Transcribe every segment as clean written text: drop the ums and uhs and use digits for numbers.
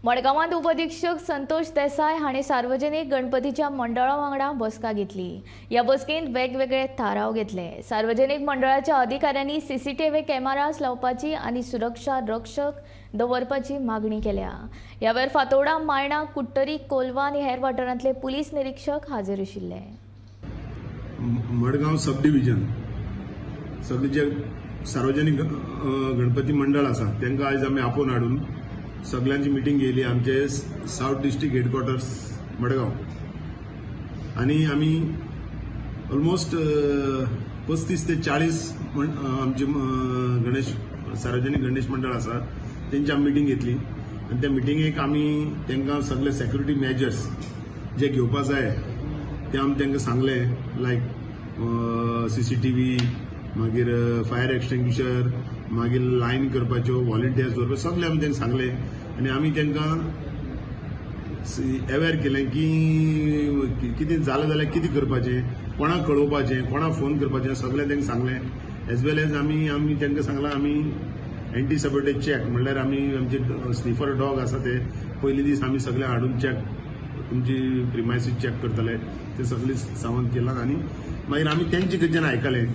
मडगांवांत उपअधीक्षक संतोष देसाय हांणी सार्वजनिक गणपतीच्या मंडळा वांगडा बसका घेतली। ह्या बसकेंत वेगवेगळे थाराव घेतले। सार्वजनिक मंडळाच्या अधिकाऱ्यांनी सीसीटीव्ही कॅमेरास लावपाची आनी सुरक्षा रक्षक दवरपाची मागणी केल्या। ह्या वेळार फातोर्डा, मायणा, कुट्टरी, कोलवा आनी हेर वाठारांतले पुलीस निरीक्षक हाजीर आशिल्ले। मडगांव सब डिव्हिजन सगळे जे सार्वजनिक गणपती मंडळ आसा तांकां आयज आमी आपोवन हाडून सगळ्यांची मिटींग घेयली आमचे साउथ डिस्ट्रिक्ट हेडक्वॉर्टर्स मडगांव आणि आमी ऑलमोस्ट 35 ते 40 आमचे गणेश सार्वजनिक गणेश मंडळ आसा तेंची आमी मिटींग घेतली आणि त्या मिटींगेक आमी तांकां सगळे सेक्युरिटी मेजर्स जे घेवपा जाय ते आमी तांकां सांगले, लायक सीसीटीव्ही, मागीर फायर एक्सटिंग्विशर, मागीर लायन करपाच्यो, व्हॉलंटियर्स दवरपाचे सगळे आमी तांकां सांगले आनी आमी तांकां अवेअर केलें की कितें जालें जाल्यार कितें करपाचें, कोणाक कळोवपाचें, कोणाक फोन करपाचें सगळें तांकां सांगलें। एज वेल एज आमी तांकां सांगलां आमी एंटी सबॉर्टेज चॅक म्हणल्यार आमी आमचे स्निफर डॉग आसा ते पयले दीस आमी सगळे हाडून चॅक तुमची प्रिमायसीस चॅक करतले ते सगळे सावन केलां आनी मागीर आमी तेंचे कडच्यान आयकलें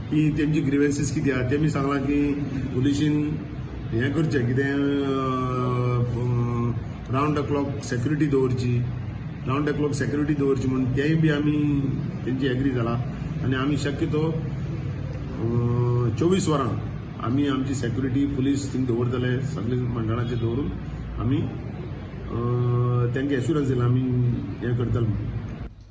की तेंची ग्रिवेन्सीस कितें आहा। तेमी सांगलां की पुलिशीन हें करचें कितें रावंड द क्लॉक सेक्युरिटी दवरची म्हणून तेंय बी आमी तेंची एग्री जाला आनी आमी शक्यतो 24 वरां आमी आमची सेक्युरिटी पुलीस थिंग दवरतले सगळे मंडळाचे दवरून आमी तांकां एश्युरन्स दिला आमी हें करतले।